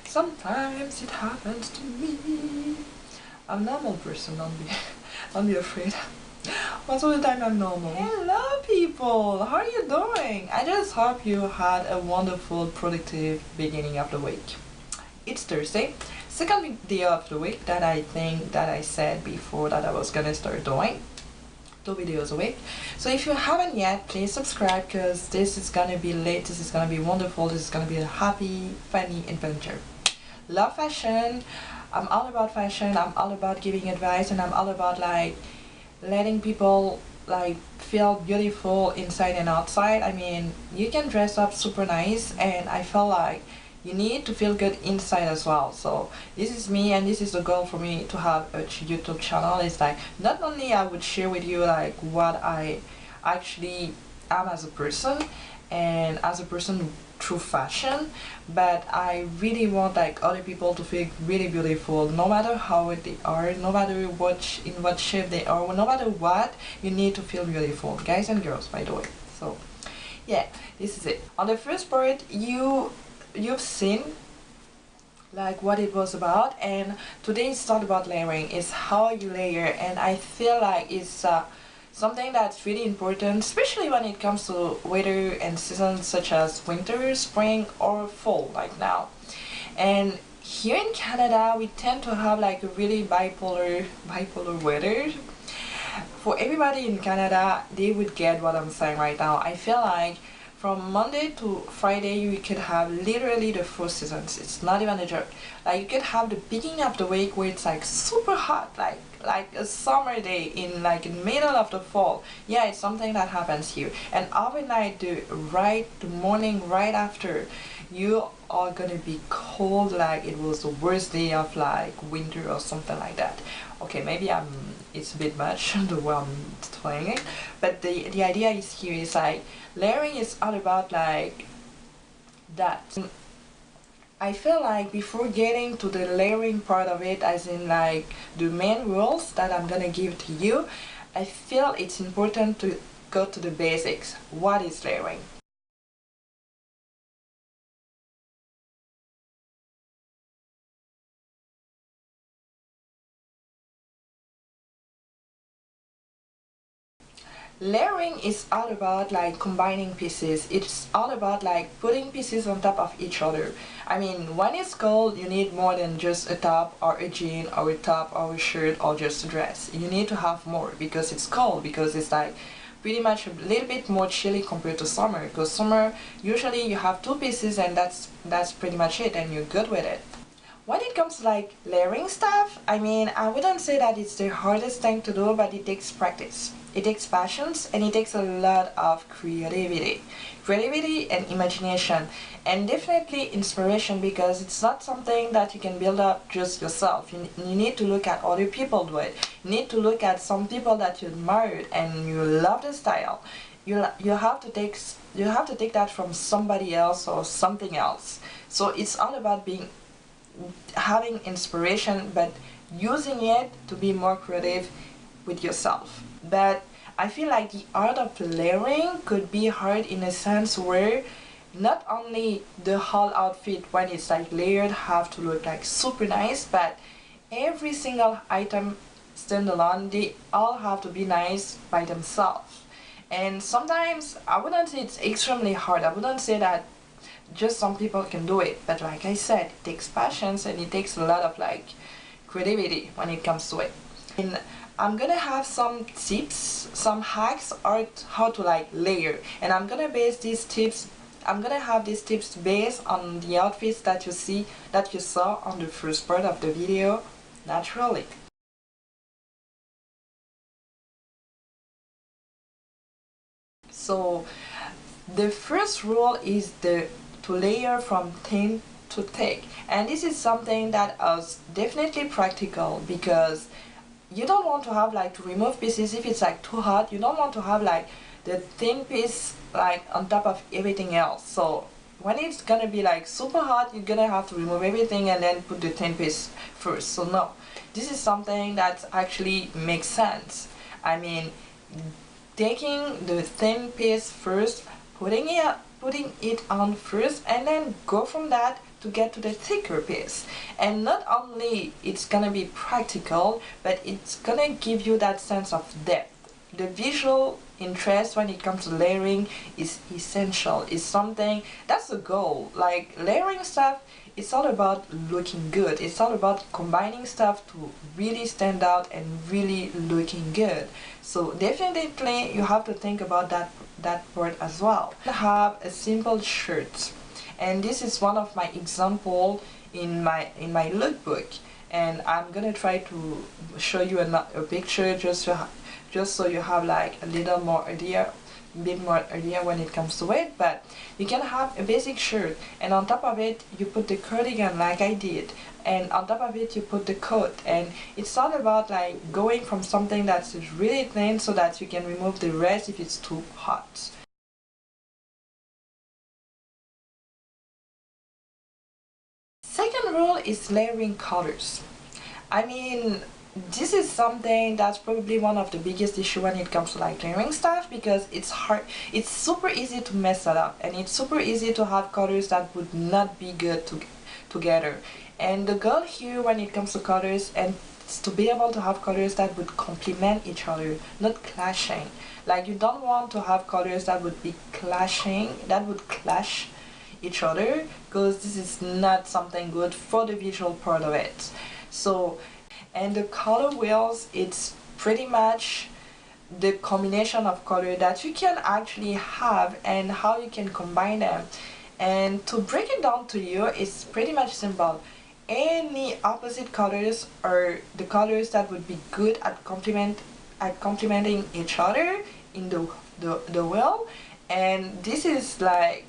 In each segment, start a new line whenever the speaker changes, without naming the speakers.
Sometimes it happens to me. I'm a normal person, don't be afraid. Most of the time I'm normal. Hello people, how are you doing? I just hope you had a wonderful, productive beginning of the week. It's Thursday, second day of the week that I think that I said before that I was gonna start doing 2 videos a week. So if you haven't yet, please subscribe because this is gonna be lit, this is gonna be wonderful, this is gonna be a happy, funny adventure. Love fashion, I'm all about fashion, I'm all about giving advice, and I'm all about like letting people like feel beautiful inside and outside. I mean, you can dress up super nice, and I feel like you need to feel good inside as well. So this is me, and this is the goal for me to have a YouTube channel. It's like not only I would share with you like what I actually am as a person and as a person through fashion, but I really want like other people to feel really beautiful no matter how they are, no matter in what shape they are, no matter what, you need to feel beautiful, guys and girls, by the way. So yeah, this is it. On the first part, you've seen like what it was about, and today it's not about layering, it's how you layer, and I feel like it's something that's really important, especially when it comes to weather and seasons such as winter, spring, or fall like now. And here in Canada we tend to have like a really bipolar weather. For everybody in Canada, they would get what I'm saying right now. I feel like from Monday to Friday you could have literally the 4 seasons. It's not even a joke. Like you could have the beginning of the week where it's like super hot, like a summer day in like in middle of the fall. Yeah, it's something that happens here. And overnight, the morning right after, you are gonna be cold like it was the worst day of like winter or something like that. Okay, maybe it's a bit much the way I'm explaining it, but the idea is here is like layering is all about like that. I feel like before getting to the layering part of it, as in like the main rules that I'm gonna give to you, I feel it's important to go to the basics. What is layering? Layering is all about like combining pieces. It's all about like putting pieces on top of each other. I mean, when it's cold, you need more than just a top or a jean or a top or a shirt or just a dress. You need to have more because it's cold, because it's like pretty much a little bit more chilly compared to summer, because summer usually you have 2 pieces and that's pretty much it and you're good with it. When it comes to like layering stuff, I mean, I wouldn't say that it's the hardest thing to do, but it takes practice. It takes passions, and it takes a lot of creativity and imagination, and definitely inspiration, because it's not something that you can build up just yourself. You need to look at other people do it. You need to look at some people that you admired and you love the style. You have to take that from somebody else or something else. So it's all about having inspiration, but using it to be more creative with yourself. But I feel like the art of layering could be hard in a sense where not only the whole outfit when it's like layered have to look like super nice, but every single item standalone, they all have to be nice by themselves. And sometimes I wouldn't say it's extremely hard. I wouldn't say that just some people can do it, but like I said, it takes patience and it takes a lot of like creativity when it comes to it. And I'm gonna have some tips, some hacks on how to like layer, and I'm gonna have these tips based on the outfits that you saw on the first part of the video naturally. So the first rule is to layer from thin to thick, and this is something that is definitely practical, because you don't want to have like to remove pieces if it's like too hot. You don't want to have like the thin piece like on top of everything else. So when it's gonna be like super hot, you're gonna have to remove everything and then put the thin piece first. So no, this is something that actually makes sense. I mean, taking the thin piece first, putting it putting it on first and then go from that to get to the thicker piece. And not only it's gonna be practical, but it's gonna give you that sense of depth. The visual interest when it comes to layering is essential. It's something that's the goal. Like layering stuff, it's all about looking good. It's all about combining stuff to really stand out and really looking good. So definitely you have to think about that part as well. I have a simple shirt, and this is one of my example in my lookbook, and I'm gonna try to show you a picture just so you have like a little more idea, bit more idea when it comes to it. But you can have a basic shirt, and on top of it you put the cardigan like I did, and on top of it you put the coat, and it's all about like going from something that's really thin so that you can remove the rest if it's too hot. Second rule is layering colors. I mean, this is something that's probably one of the biggest issue when it comes to like layering stuff, because it's hard, it's super easy to mess it up, and it's super easy to have colors that would not be good together. And the goal here when it comes to colors and is to be able to have colors that would complement each other, not clashing. Like you don't want to have colors that would be clashing, that would clash each other, because this is not something good for the visual part of it. So, and the color wheels, it's pretty much the combination of color that you can actually have and how you can combine them. And to break it down to you, it's pretty much simple. Any opposite colors are the colors that would be good at complementing each other in the wheel. And this is like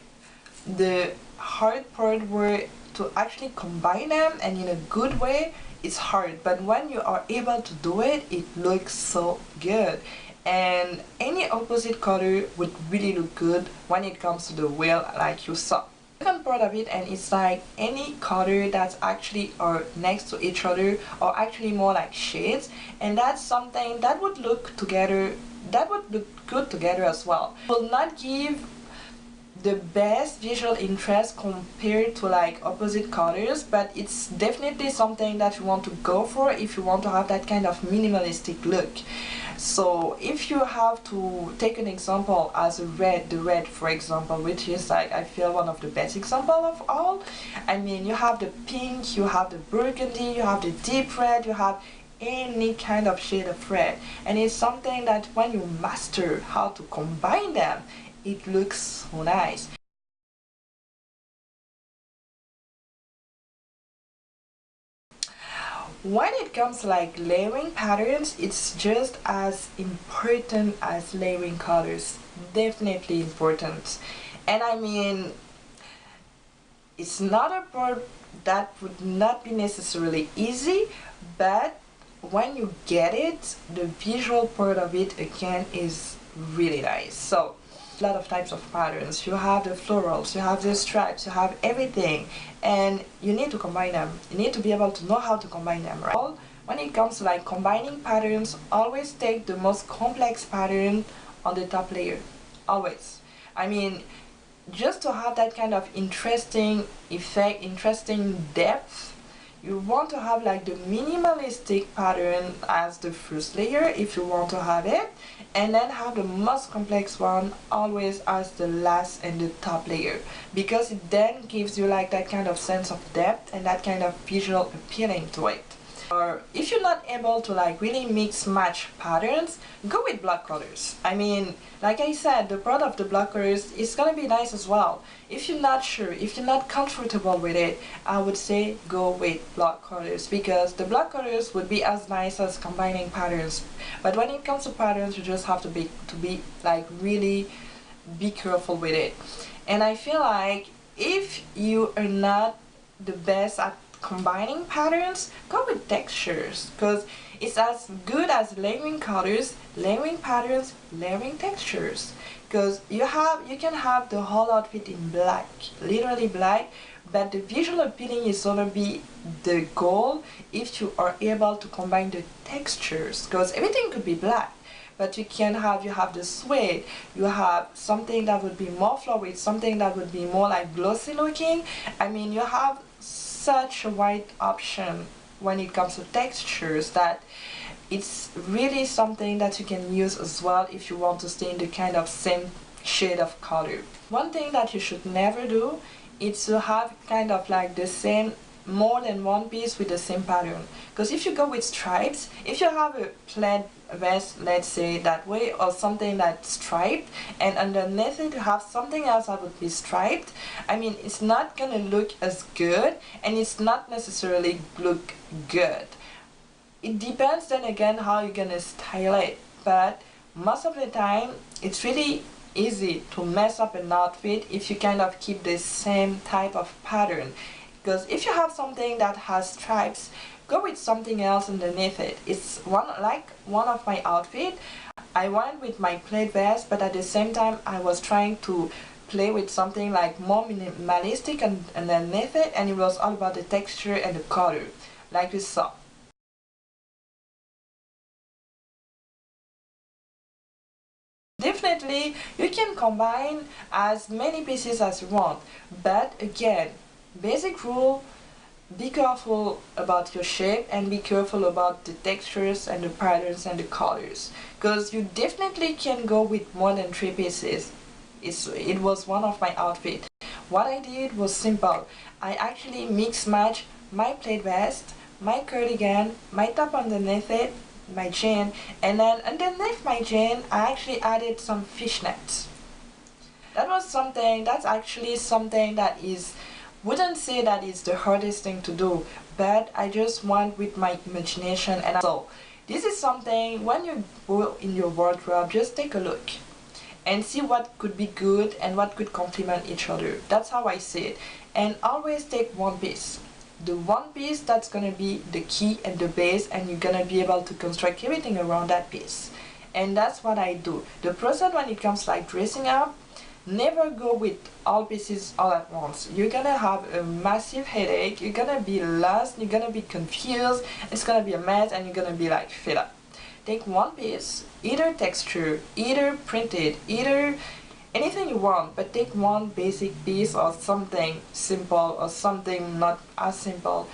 the hard part, where to actually combine them and in a good way, it's hard, but when you are able to do it, it looks so good. And any opposite color would really look good when it comes to the wheel, like you saw. Second part of it, and it's like any color that's actually are next to each other, or actually more like shades, and that's something that would look together, that would look good together as well. Will not give the best visual interest compared to like opposite colors, but it's definitely something that you want to go for if you want to have that kind of minimalistic look. So if you have to take an example as the red for example, which is like I feel one of the best example of all. I mean, you have the pink, you have the burgundy, you have the deep red, you have any kind of shade of red, and it's something that when you master how to combine them, it looks so nice. When it comes to like layering patterns, it's just as important as layering colors. Definitely important. And I mean, it's not a part that would not be necessarily easy, but when you get it, the visual part of it again is really nice. So a lot of types of patterns. You have the florals, you have the stripes, you have everything, and you need to combine them. You need to be able to know how to combine them, right? When it comes to like combining patterns, always take the most complex pattern on the top layer. Always. I mean, just to have that kind of interesting effect, interesting depth, you want to have like the minimalistic pattern as the first layer if you want to have it, and then have the most complex one always as the last and the top layer, because it then gives you like that kind of sense of depth and that kind of visual appealing to it. Or if you're not able to like really mix match patterns, go with block colors. I mean, like I said, the part of the block colors is gonna be nice as well. If you're not sure, if you're not comfortable with it, I would say go with block colors, because the block colors would be as nice as combining patterns. But when it comes to patterns, you just have to be like really be careful with it. And I feel like if you are not the best at combining patterns, go with textures, because it's as good as layering colors, layering patterns, layering textures, because you can have the whole outfit in black, literally black, but the visual appealing is gonna be the goal if you are able to combine the textures, because everything could be black, but you have the suede, you have something that would be more flowy, something that would be more like glossy looking. I mean, you have such a wide option when it comes to textures that it's really something that you can use as well if you want to stay in the kind of same shade of color. One thing that you should never do is to have kind of like the same, more than one piece with the same pattern, because if you go with stripes, if you have a plaid vest, let's say that way, or something that's striped, and underneath it you have something else that would be striped, I mean, it's not gonna look as good, and it's not necessarily look good. It depends then again how you're gonna style it, but most of the time it's really easy to mess up an outfit if you kind of keep the same type of pattern. Because if you have something that has stripes, go with something else underneath it. It's one of my outfit. I went with my plaid vest, but at the same time I was trying to play with something like more minimalistic and underneath it, and it was all about the texture and the color, like you saw. Definitely, you can combine as many pieces as you want, but again, basic rule, be careful about your shape and be careful about the textures and the patterns and the colors, because you definitely can go with more than 3 pieces. It was one of my outfits. What I did was simple. I actually mix match my plaid vest, my cardigan, my top underneath it, my jean, and then underneath my jean I actually added some fishnets. That's actually something that is, wouldn't say that it's the hardest thing to do, but I just went with my imagination. And so this is something, when you go in your wardrobe, just take a look and see what could be good and what could complement each other. That's how I see it. And always take one piece. The one piece that's gonna be the key and the base, and you're gonna be able to construct everything around that piece. And that's what I do. The process when it comes like dressing up, never go with all pieces all at once. You're gonna have a massive headache, you're gonna be lost, you're gonna be confused, it's gonna be a mess, and you're gonna be like fed up. Take one piece, either texture, either printed, either anything you want, but take one basic piece or something simple or something not as simple,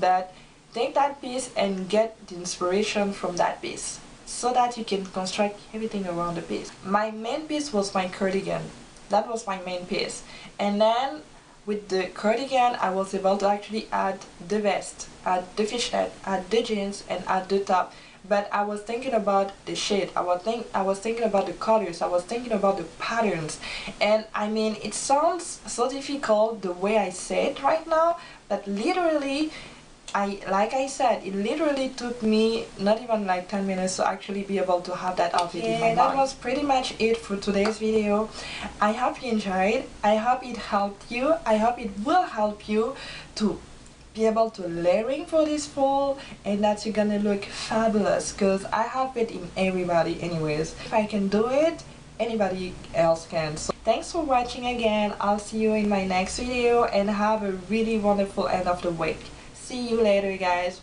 but take that piece and get the inspiration from that piece so that you can construct everything around the piece. My main piece was my cardigan. That was my main piece, and then with the cardigan I was able to actually add the vest, add the fishnet, add the jeans, and add the top. But I was thinking about the shade, I was thinking about the colors, I was thinking about the patterns. And I mean, it sounds so difficult the way I say it right now, but literally, like I said, it literally took me not even like 10 minutes to actually be able to have that outfit in my mind. That was pretty much it for today's video. I hope you enjoyed, I hope it helped you, I hope it will help you to be able to layering for this fall, and that you're gonna look fabulous, because I have it in everybody anyways. If I can do it, anybody else can. So thanks for watching again. I'll see you in my next video, and have a really wonderful end of the week. See you later, guys.